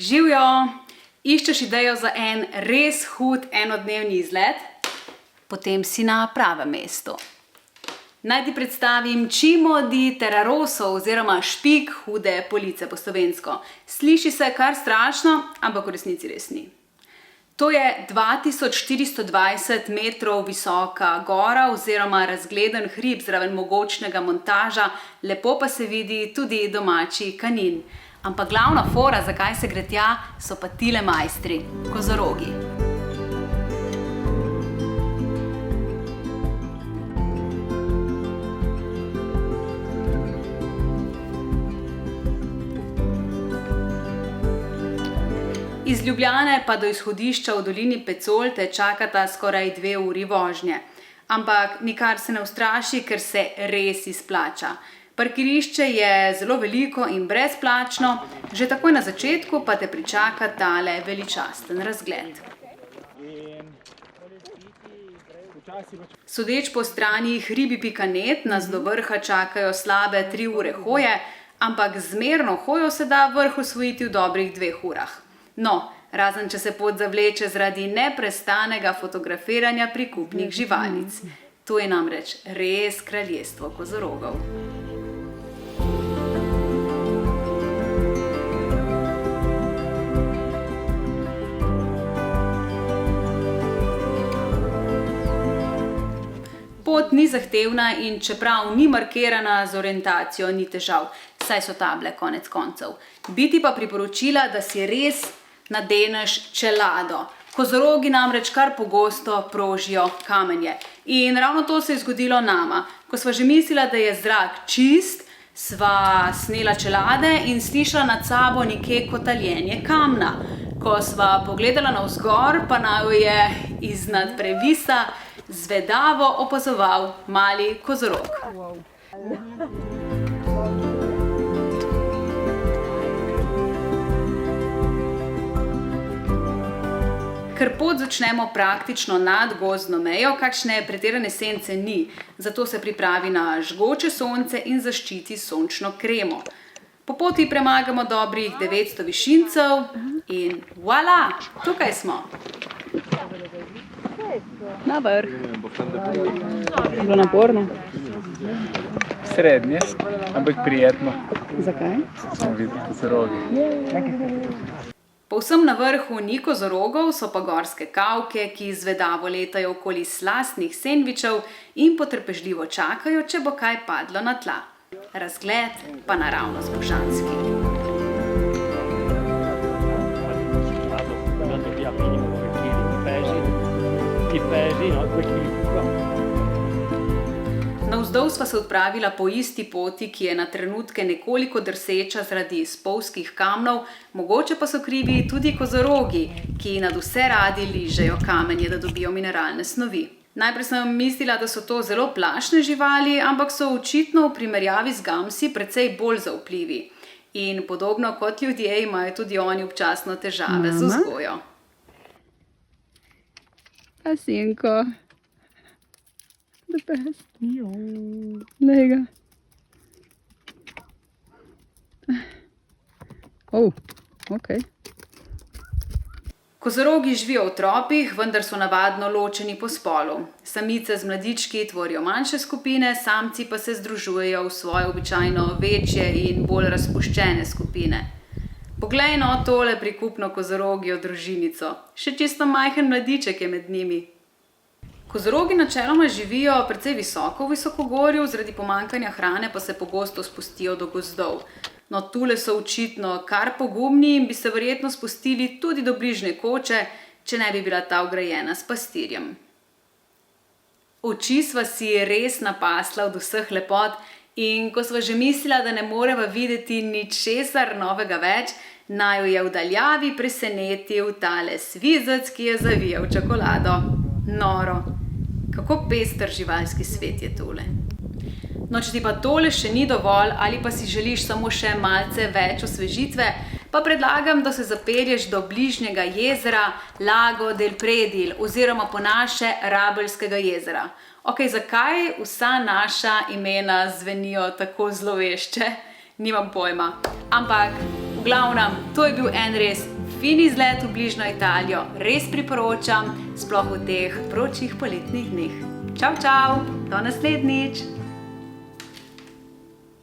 Živjo! Iščeš idejo za en res hud enodnevni izlet? Potem si na pravem mestu. Naj ti predstavim Cimo di Terrarosso oziroma Špik hude police po slovensko. Sliši se kar strašno, ampak v resnici res ni. To je 2420 metrov visoka gora oziroma razgleden hrib zraven mogočnega montaža, lepo pa se vidi tudi domači Kanin. Ampak glavna fora, zakaj se gre tja, so pa tile majstri, kozorogi. Iz Ljubljane pa do izhodišča v dolini Pecol te čakata skoraj 2 uri vožnje. Ampak nikar se ne ustraši, ker se res izplača. Parkirišče je zelo veliko in brezplačno, že takoj na začetku pa te pričaka tale veličasten razgled. Sodeč po strani hribi.net nas do vrha čakajo slabe 3 ure hoje, ampak zmerno hojo se da vrh osvojiti v dobrih 2 urah. No, razen če se pot zavleče zaradi neprestanega fotografiranja prikupnih živalic. To je namreč res kraljestvo kozorogov. Pot ni zahtevna in čeprav ni markirana z orientacijo, ni težav, saj so table konec koncev. Bi ti pa priporočila, da si res nadeneš čelado. Kozorogi namreč kar pogosto prožijo kamenje. In ravno to se je zgodilo nama. Ko sva že mislila, da je zrak čist, sva snela čelade in slišala nad sabo nekje kotaljenje kamna. Ko sva pogledala navzgor, pa naju je iznad previsa zvedavo opazoval mali kozorog. Ker pot začnemo praktično nad gozdno mejo, kakšne pretirane sence ni, zato se pripravi na žgoče sonce in zaščiti s sončno kremo. Po poti premagamo dobrih 900 višincev in voilà, tukaj smo. Na vrh. Je bilo naporno? Srednje, ampak prijetno. Zakaj? Smo videli kozorogi. Povsem na vrhu ni kozorogov, so pa gorske kavke, ki zvedavo letajo okoli slastnih sendvičev in potrpežljivo čakajo, če bo kaj padlo na tla. Razgled pa naravnost božanski. Navzdol sva se odpravila po isti poti, ki je na trenutke nekoliko drseča zaradi spolzkih kamnov, mogoče pa so krivi tudi kozorogi, ki nad vse radi ližejo kamenje, da dobijo mineralne snovi. Najprej sem mislila, da so to zelo plašne živali, ampak so očitno v primerjavi z gamsi precej bolj zaupljivi. In podobno kot ljudje imajo tudi oni občasno težave z vzgojo. A sinko. The best. Glej ga. Okej. Kozorogi živijo v tropih, vendar so navadno ločeni po spolu. Samice z mladički tvorijo manjše skupine, samci pa se združujejo v svoje običajno večje in bolj razpuščene skupine. Poglej no tole prikupno kozorogjo družinico. Še čisto majhen mladiček je med njimi. Kozorogi načeloma živijo precej visoko v visokogorju, zaradi pomanjkanja hrane pa se pogosto spustijo do gozdov. No, tule so očitno kar pogumni in bi se verjetno spustili tudi do bližnje koče, če ne bi bila ta ograjena s pastirjem. Oči sva si res napasla od vseh lepot in ko sva že mislila, da ne moreva videti ničesar novega več, naju je v daljavi presenetil tale svizec, ki je zavijal čokolado. Noro, kako pester živalski svet je tole. No, če ti pa tole še ni dovolj ali pa si želiš samo še malce več osvežitve, pa predlagam, da se zapelješ do bližnjega jezera Lago del Predil oziroma po naše Rabelskega jezera. Ok, zakaj vsa naša imena zvenijo tako zlovešče? Nimam pojma. Ampak v glavnem, to je bil en res fin izlet v bližnjo Italijo res priporočam, sploh v teh vročih poletnih dneh. Čau, čau, do naslednjič!